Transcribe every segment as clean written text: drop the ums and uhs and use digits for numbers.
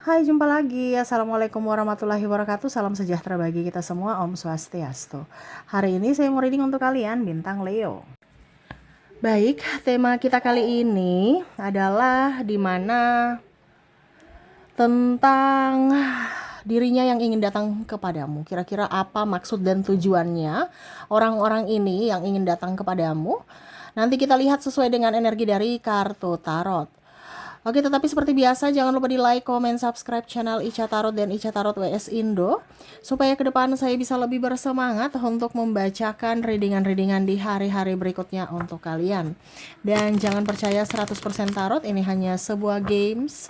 Hai, jumpa lagi. Assalamualaikum warahmatullahi wabarakatuh. Salam sejahtera bagi kita semua. Om Swastiastu. Hari ini saya mau reading untuk kalian, bintang Leo. Baik, tema kita kali ini adalah dimana tentang dirinya yang ingin datang kepadamu. Kira-kira apa maksud dan tujuannya orang-orang ini yang ingin datang kepadamu? Nanti kita lihat sesuai dengan energi dari kartu tarot. Oke, tetapi seperti biasa jangan lupa di like, komen, subscribe channel Ica Tarot dan Ica Tarot WS Indo supaya ke depan saya bisa lebih bersemangat untuk membacakan readingan-readingan di hari-hari berikutnya untuk kalian. Dan jangan percaya 100% tarot, ini hanya sebuah games.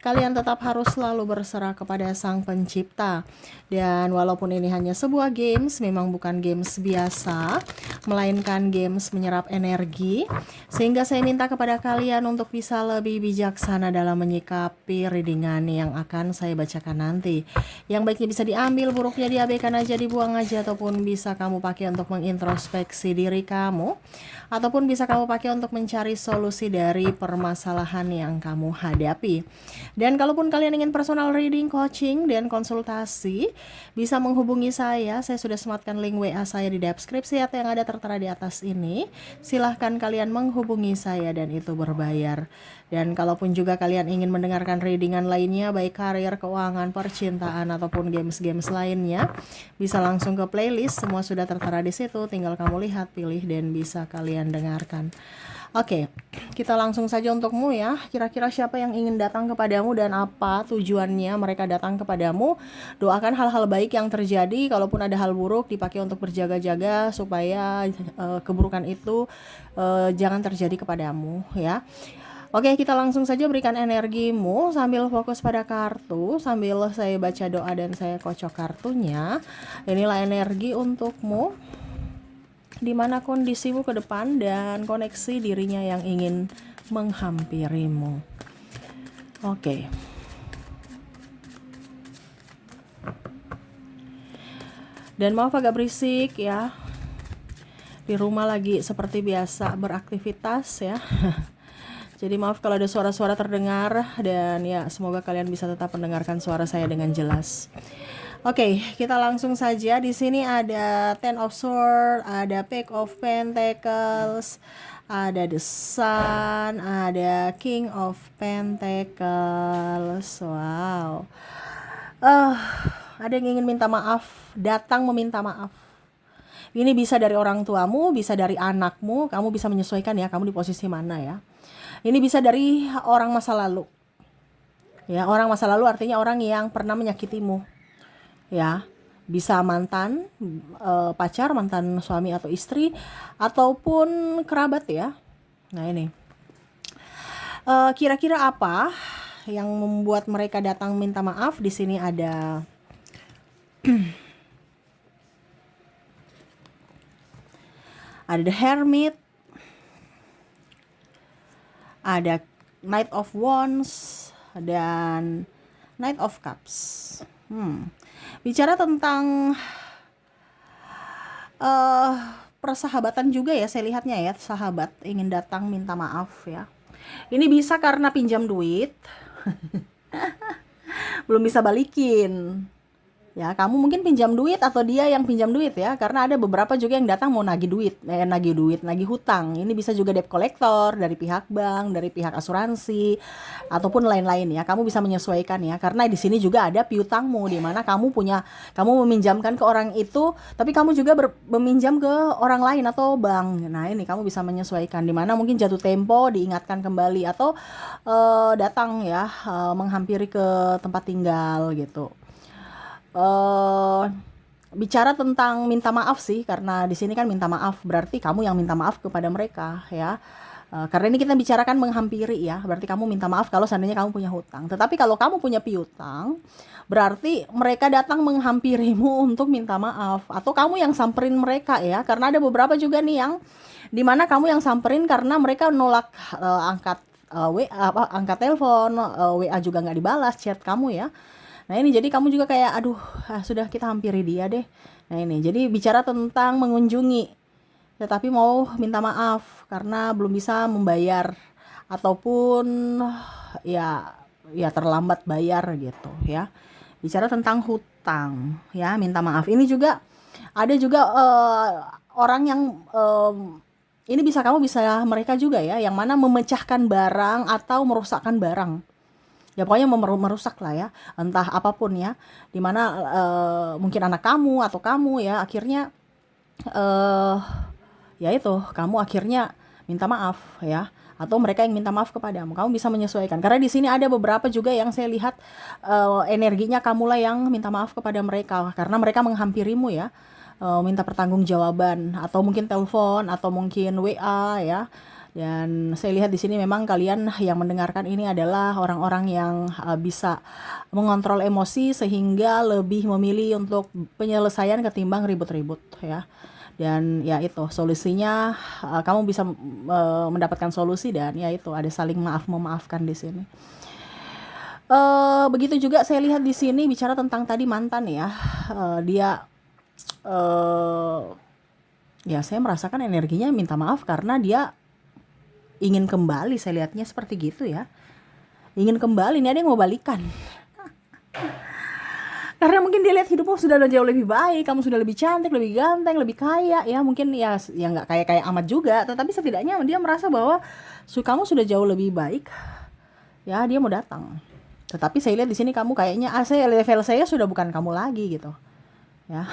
Kalian tetap harus selalu berserah kepada Sang Pencipta. Dan walaupun ini hanya sebuah games, memang bukan games biasa, melainkan games menyerap energi, sehingga saya minta kepada kalian untuk bisa lebih bijaksana dalam menyikapi readingan yang akan saya bacakan nanti. Yang baiknya bisa diambil, buruknya diabaikan aja, dibuang aja, ataupun bisa kamu pakai untuk mengintrospeksi diri kamu, ataupun bisa kamu pakai untuk mencari solusi dari permasalahan yang kamu hadapi. Dan kalaupun kalian ingin personal reading, coaching, dan konsultasi, bisa menghubungi saya. Saya sudah sematkan link WA saya di deskripsi atau yang ada tertera di atas ini. Silahkan kalian menghubungi saya dan itu berbayar. Dan kalaupun juga kalian ingin mendengarkan readingan lainnya, baik karir, keuangan, percintaan, ataupun games-games lainnya, bisa langsung ke playlist. Semua sudah tertera di situ. Tinggal kamu lihat, pilih, dan bisa kalian dengarkan. Oke, kita langsung saja untukmu ya. Kira-kira siapa yang ingin datang kepadamu dan apa tujuannya mereka datang kepadamu? Doakan hal-hal baik yang terjadi. Kalaupun ada hal buruk, dipakai untuk berjaga-jaga supaya keburukan itu jangan terjadi kepadamu ya. Oke, kita langsung saja berikan energimu sambil fokus pada kartu, sambil saya baca doa dan saya kocok kartunya. Inilah energi untukmu, di mana kondisimu ke depan dan koneksi dirinya yang ingin menghampirimu. Oke. Dan maaf agak berisik ya. Di rumah lagi seperti biasa beraktivitas ya. Jadi maaf kalau ada suara-suara terdengar, dan ya semoga kalian bisa tetap mendengarkan suara saya dengan jelas. Oke, kita langsung saja. Di sini ada Ten of Swords, ada Page of Pentacles, ada The Sun, ada King of Pentacles. Wow. Ada yang ingin minta maaf, datang meminta maaf. Ini bisa dari orang tuamu, bisa dari anakmu. Kamu bisa menyesuaikan ya, kamu di posisi mana ya. Ini bisa dari orang masa lalu. Ya, orang masa lalu artinya orang yang pernah menyakitimu. Ya, bisa mantan pacar, mantan suami atau istri, ataupun kerabat ya. Nah ini kira-kira apa yang membuat mereka datang minta maaf? Di sini ada ada The Hermit, ada Knight of Wands, dan Knight of Cups. Bicara tentang persahabatan juga ya, saya lihatnya ya, sahabat ingin datang minta maaf ya. Ini bisa karena pinjam duit belum bisa balikin. Ya, kamu mungkin pinjam duit atau dia yang pinjam duit ya, karena ada beberapa juga yang datang mau nagih duit, nagih hutang. Ini bisa juga debt collector dari pihak bank, dari pihak asuransi, ataupun lain-lain ya. Kamu bisa menyesuaikan ya, karena di sini juga ada piutangmu, di mana kamu meminjamkan ke orang itu, tapi kamu juga meminjam ke orang lain atau bank. Nah ini kamu bisa menyesuaikan, di mana mungkin jatuh tempo, diingatkan kembali, atau datang ya, menghampiri ke tempat tinggal gitu. Bicara tentang minta maaf sih, karena di sini kan minta maaf berarti kamu yang minta maaf kepada mereka ya. Karena ini kita bicarakan menghampiri ya, berarti kamu minta maaf kalau seandainya kamu punya hutang. Tetapi kalau kamu punya piutang, berarti mereka datang menghampirimu untuk minta maaf, atau kamu yang samperin mereka ya. Karena ada beberapa juga nih yang dimana kamu yang samperin karena mereka nolak angkat angkat telepon, WA juga nggak dibalas chat kamu ya. Nah ini jadi kamu juga kayak aduh, sudah kita hampiri dia deh. Nah ini jadi bicara tentang mengunjungi, tetapi mau minta maaf karena belum bisa membayar, ataupun ya ya terlambat bayar gitu ya. Bicara tentang hutang ya, minta maaf. Ini juga ada juga orang yang ini bisa mereka juga ya, yang mana memecahkan barang atau merusakkan barang. Ya pokoknya merusak lah ya, entah apapun ya, dimana mungkin anak kamu atau kamu ya akhirnya eh ya itu kamu akhirnya minta maaf ya, atau mereka yang minta maaf kepadamu. Kamu bisa menyesuaikan karena di sini ada beberapa juga yang saya lihat energinya kamulah yang minta maaf kepada mereka karena mereka menghampirimu ya, minta pertanggungjawaban atau mungkin telepon atau mungkin WA ya. Dan saya lihat di sini memang kalian yang mendengarkan ini adalah orang-orang yang bisa mengontrol emosi sehingga lebih memilih untuk penyelesaian ketimbang ribut-ribut ya. Dan ya itu solusinya, kamu bisa mendapatkan solusi dan ya itu ada saling maaf memaafkan di sini. Begitu juga saya lihat di sini bicara tentang tadi mantan ya, dia ya saya merasakan energinya minta maaf karena dia ingin kembali, saya lihatnya seperti gitu ya. Ingin kembali, ini ada yang mau balikan. Karena mungkin dia lihat hidupmu sudah jauh lebih baik, kamu sudah lebih cantik, lebih ganteng, lebih kaya ya. Mungkin ya nggak kaya-kaya amat juga, tetapi setidaknya dia merasa bahwa kamu sudah jauh lebih baik. Ya, dia mau datang. Tetapi saya lihat di sini kamu kayaknya saya level saya sudah bukan kamu lagi gitu. Ya.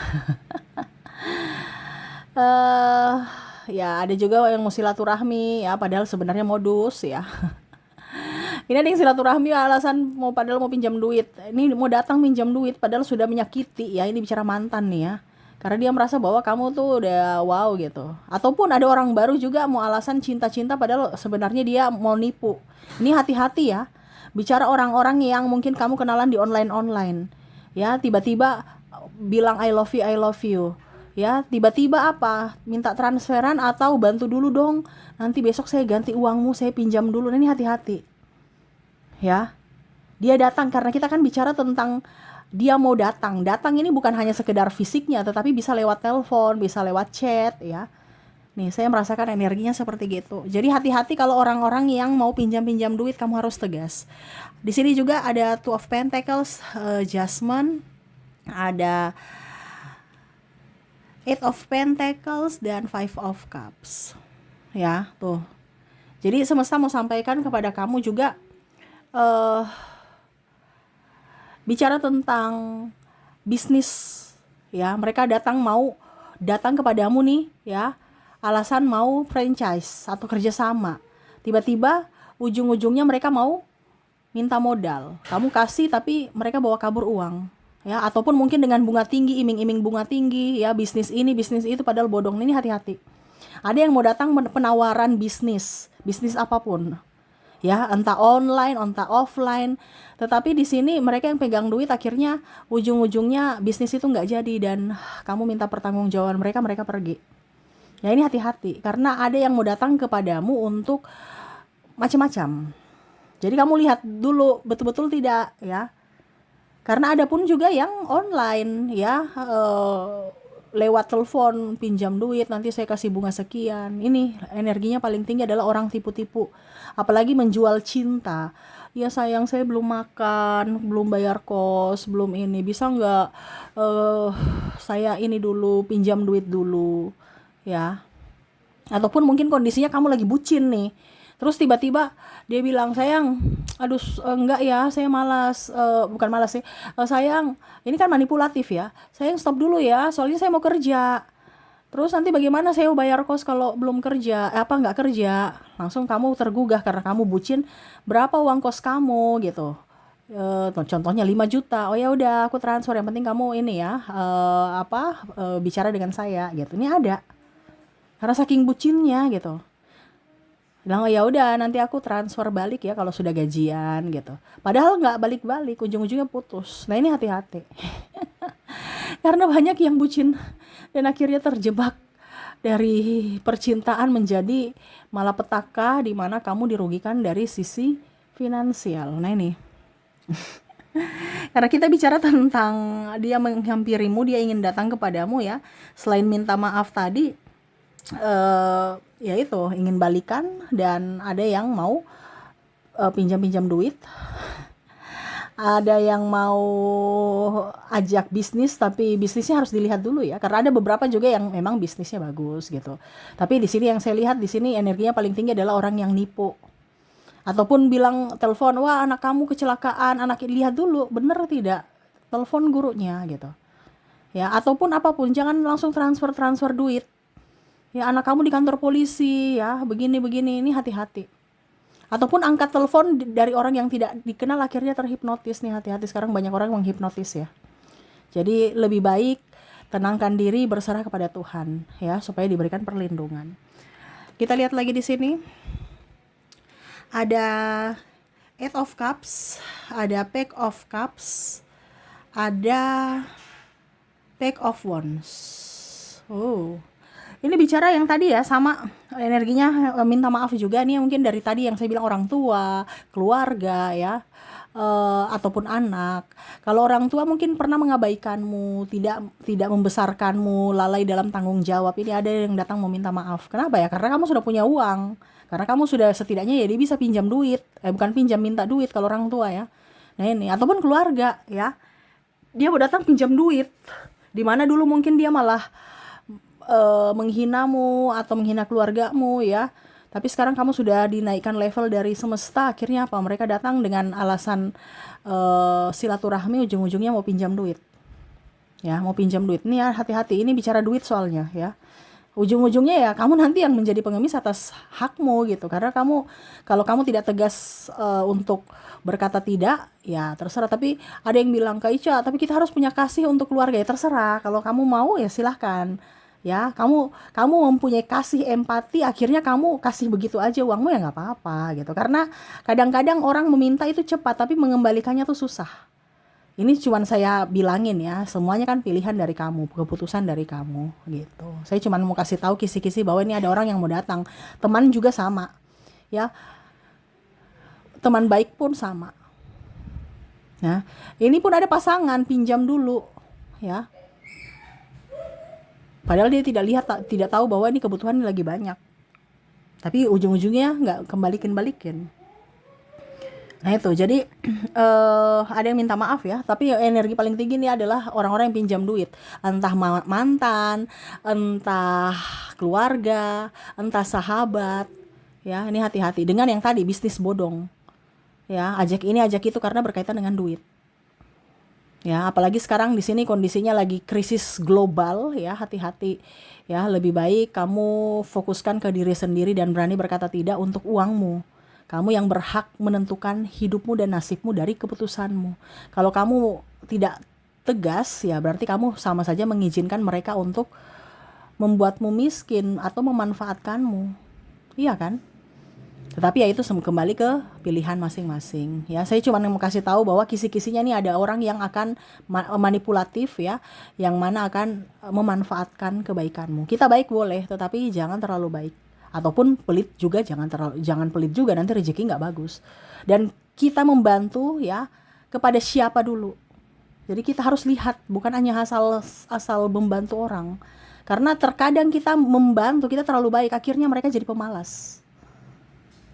Ya ada juga yang mau silaturahmi ya, padahal sebenarnya modus ya. Ini ada yang silaturahmi alasan padahal mau pinjam duit. Ini mau datang pinjam duit padahal sudah menyakiti ya. Ini bicara mantan nih ya. Karena dia merasa bahwa kamu tuh udah wow gitu. Ataupun ada orang baru juga mau alasan cinta-cinta padahal sebenarnya dia mau nipu. Ini hati-hati ya. Bicara orang-orang yang mungkin kamu kenalan di online-online. Ya, tiba-tiba bilang I love you. Ya, tiba-tiba apa? Minta transferan atau bantu dulu dong. Nanti besok saya ganti uangmu, saya pinjam dulu. Nah, ini hati-hati. Ya. Dia datang karena kita kan bicara tentang dia mau datang. Datang ini bukan hanya sekedar fisiknya, tetapi bisa lewat telepon, bisa lewat chat ya. Nih, saya merasakan energinya seperti gitu. Jadi hati-hati kalau orang-orang yang mau pinjam-pinjam duit, kamu harus tegas. Di sini juga ada Two of Pentacles, Judgment, ada Eight of Pentacles dan Five of Cups. Ya, tuh. Jadi semesta mau sampaikan kepada kamu juga bicara tentang bisnis ya. Mereka mau datang kepadamu nih ya. Alasan mau franchise atau kerjasama. Tiba-tiba ujung-ujungnya mereka mau minta modal. Kamu kasih tapi mereka bawa kabur uang. Ya, ataupun mungkin dengan bunga tinggi, iming-iming bunga tinggi ya, bisnis ini bisnis itu padahal bodong. Ini hati-hati. Ada yang mau datang penawaran bisnis apapun ya, entah online entah offline, tetapi di sini mereka yang pegang duit akhirnya ujung-ujungnya bisnis itu nggak jadi dan kamu minta pertanggungjawaban mereka pergi ya. Ini hati-hati karena ada yang mau datang kepadamu untuk macam-macam. Jadi kamu lihat dulu betul-betul tidak ya. Karena ada pun juga yang online ya, lewat telepon pinjam duit nanti saya kasih bunga sekian. Ini energinya paling tinggi adalah orang tipu-tipu. Apalagi menjual cinta. Ya sayang saya belum makan, belum bayar kos, belum ini. Bisa nggak saya ini dulu pinjam duit dulu ya. Ataupun mungkin kondisinya kamu lagi bucin nih. Terus tiba-tiba dia bilang, sayang, aduh enggak ya, saya malas, bukan malas sih, sayang, ini kan manipulatif ya, sayang stop dulu ya, soalnya saya mau kerja. Terus nanti bagaimana saya mau bayar kos kalau belum kerja, nggak kerja. Langsung kamu tergugah karena kamu bucin, berapa uang kos kamu gitu. Contohnya 5 juta, oh ya udah aku transfer, yang penting kamu ini ya, bicara dengan saya gitu. Ini ada, karena saking bucinnya gitu. Bilang, oh ya udah nanti aku transfer balik ya kalau sudah gajian gitu. Padahal nggak balik-balik, ujung-ujungnya putus. Nah ini hati-hati. Karena banyak yang bucin dan akhirnya terjebak dari percintaan menjadi malapetaka di mana kamu dirugikan dari sisi finansial. Nah ini. Karena kita bicara tentang dia menghampirimu, dia ingin datang kepadamu ya. Selain minta maaf tadi, ya itu ingin balikan dan ada yang mau pinjam-pinjam duit ada yang mau ajak bisnis, tapi bisnisnya harus dilihat dulu ya, karena ada beberapa juga yang memang bisnisnya bagus gitu. Tapi di sini yang saya lihat di sini energinya paling tinggi adalah orang yang nipu. Ataupun bilang telepon, wah anak kamu kecelakaan, anak lihat dulu bener tidak, telepon gurunya gitu. Ya, ataupun apapun, jangan langsung transfer duit. Ya, anak kamu di kantor polisi ya, begini-begini, ini hati-hati. Ataupun angkat telepon dari orang yang tidak dikenal, akhirnya terhipnotis nih, hati-hati, sekarang banyak orang menghipnotis ya. Jadi lebih baik tenangkan diri, berserah kepada Tuhan ya, supaya diberikan perlindungan. Kita lihat lagi di sini. Ada Eight of Cups, ada Pack of Cups, ada Pack of Wands. Oh, ini bicara yang tadi ya, sama energinya minta maaf juga nih, mungkin dari tadi yang saya bilang orang tua, keluarga ya, ataupun anak. Kalau orang tua mungkin pernah mengabaikanmu, tidak membesarkanmu, lalai dalam tanggung jawab. Ini ada yang datang meminta maaf. Kenapa ya? Karena kamu sudah punya uang. Karena kamu sudah setidaknya ya dia bisa pinjam duit. Bukan pinjam, minta duit kalau orang tua ya. Nah ini, ataupun keluarga ya. Dia mau datang pinjam duit. Dimana dulu mungkin dia malah menghinamu atau menghina keluargamu ya. Tapi sekarang kamu sudah dinaikkan level dari semesta, akhirnya apa? Mereka datang dengan alasan silaturahmi, ujung-ujungnya mau pinjam duit. Ya, mau pinjam duit. Ini ya, hati-hati, ini bicara duit soalnya ya. Ujung-ujungnya ya kamu nanti yang menjadi pengemis atas hakmu gitu. Karena kalau kamu tidak tegas untuk berkata tidak, ya terserah. Tapi ada yang bilang, Kak Ica, tapi kita harus punya kasih untuk keluarga. Ya terserah. Kalau kamu mau ya silahkan. Ya, kamu mempunyai kasih empati, akhirnya kamu kasih begitu aja uangmu, ya nggak apa-apa gitu. Karena kadang-kadang orang meminta itu cepat, tapi mengembalikannya tuh susah. Ini cuman saya bilangin ya, semuanya kan pilihan dari kamu, keputusan dari kamu gitu. Saya cuman mau kasih tahu kisi-kisi bahwa ini ada orang yang mau datang. Teman juga sama, ya. Teman baik pun sama. Nah, ini pun ada pasangan pinjam dulu, ya. Padahal dia tidak tahu bahwa ini kebutuhan lagi banyak. Tapi ujung-ujungnya nggak kembalikin-balikin. Nah itu, jadi ada yang minta maaf ya, tapi energi paling tinggi ini adalah orang-orang yang pinjam duit. Entah mantan, entah keluarga, entah sahabat. Ya, ini hati-hati dengan yang tadi, bisnis bodong. Ya, ajak ini, ajak itu karena berkaitan dengan duit. Ya, apalagi sekarang di sini kondisinya lagi krisis global ya, hati-hati. Ya, lebih baik kamu fokuskan ke diri sendiri dan berani berkata tidak untuk uangmu. Kamu yang berhak menentukan hidupmu dan nasibmu dari keputusanmu. Kalau kamu tidak tegas, ya berarti kamu sama saja mengizinkan mereka untuk membuatmu miskin atau memanfaatkanmu. Iya kan? Tetapi ya itu kembali ke pilihan masing-masing. Ya, saya cuma mau kasih tahu bahwa kisi-kisinya nih ada orang yang akan manipulatif ya, yang mana akan memanfaatkan kebaikanmu. Kita baik boleh, tetapi jangan terlalu baik. Ataupun pelit juga, jangan pelit juga, nanti rezeki nggak bagus. Dan kita membantu ya kepada siapa dulu. Jadi kita harus lihat, bukan hanya asal membantu orang. Karena terkadang kita membantu, kita terlalu baik, akhirnya mereka jadi pemalas.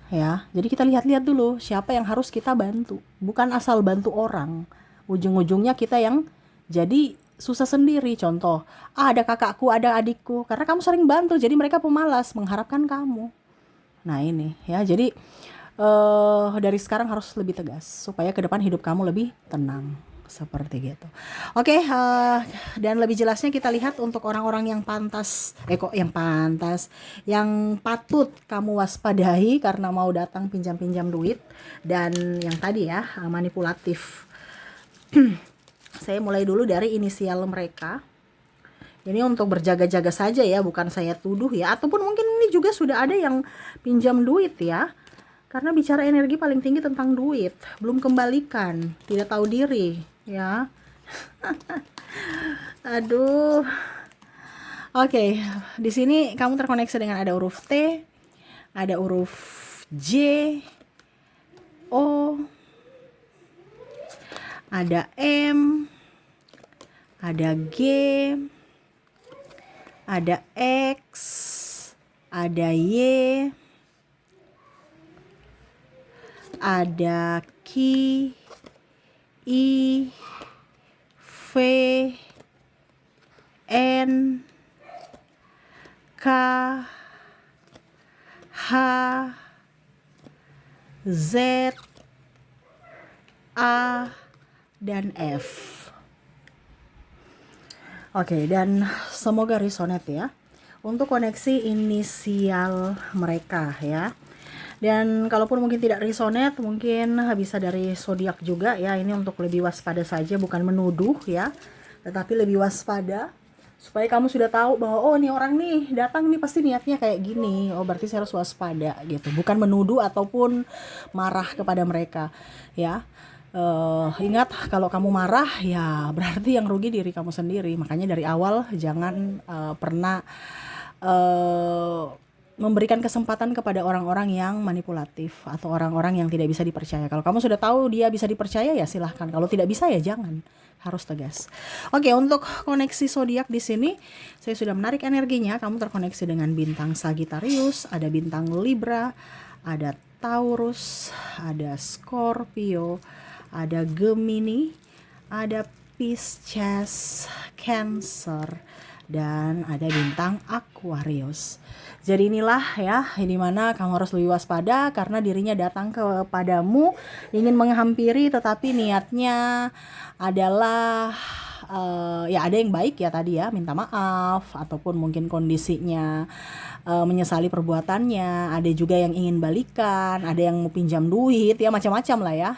Ya, jadi kita lihat-lihat dulu siapa yang harus kita bantu, bukan asal bantu orang. Ujung-ujungnya kita yang jadi susah sendiri. Contoh, ada kakakku, ada adikku, karena kamu sering bantu, jadi mereka pemalas mengharapkan kamu. Nah ini ya, jadi dari sekarang harus lebih tegas supaya ke depan hidup kamu lebih tenang. Seperti gitu. Oke, dan lebih jelasnya kita lihat untuk orang-orang yang yang patut kamu waspadai karena mau datang pinjam-pinjam duit, dan yang tadi ya manipulatif. Saya mulai dulu dari inisial mereka. Ini untuk berjaga-jaga saja ya, bukan saya tuduh ya, ataupun mungkin ini juga sudah ada yang pinjam duit ya. Karena bicara energi paling tinggi tentang duit, belum kembalikan, tidak tahu diri, ya. Aduh. Oke, di sini kamu terkoneksi dengan ada huruf T, ada huruf J, O, ada M, ada G, ada X, ada Y, ada Q, I V N K H Z A dan F. Oke, dan semoga resonate ya untuk koneksi inisial mereka ya. Dan kalaupun mungkin tidak resonate, mungkin bisa dari zodiak juga ya. Ini untuk lebih waspada saja, bukan menuduh ya, tetapi lebih waspada supaya kamu sudah tahu bahwa oh ini orang nih datang nih pasti niatnya kayak gini. Oh berarti saya harus waspada gitu. Bukan menuduh ataupun marah kepada mereka ya. Ingat kalau kamu marah ya berarti yang rugi diri kamu sendiri. Makanya dari awal jangan pernah memberikan kesempatan kepada orang-orang yang manipulatif atau orang-orang yang tidak bisa dipercaya. Kalau kamu sudah tahu dia bisa dipercaya ya silahkan. Kalau tidak bisa ya jangan. Harus tegas. Oke, untuk koneksi zodiak di sini saya sudah menarik energinya. Kamu terkoneksi dengan bintang Sagittarius, ada bintang Libra, ada Taurus, ada Scorpio, ada Gemini, ada Pisces, Cancer, dan ada bintang Aquarius. Jadi inilah ya, ini mana kamu harus lebih waspada karena dirinya datang kepadamu ingin menghampiri tetapi niatnya adalah ya ada yang baik ya tadi ya, minta maaf ataupun mungkin kondisinya menyesali perbuatannya, ada juga yang ingin balikan, ada yang mau pinjam duit ya, macam-macam lah ya.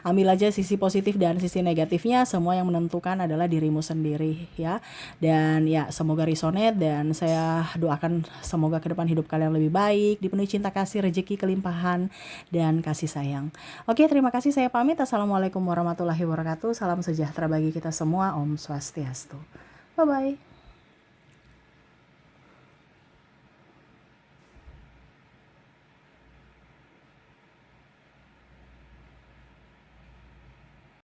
Ambil aja sisi positif dan sisi negatifnya, semua yang menentukan adalah dirimu sendiri ya. Dan ya semoga resonate dan saya doakan semoga ke depan hidup kalian lebih baik, dipenuhi cinta kasih, rezeki, kelimpahan dan kasih sayang. Oke, terima kasih, saya pamit. Assalamualaikum warahmatullahi wabarakatuh. Salam sejahtera bagi kita semua. Om Swastiastu. Bye bye.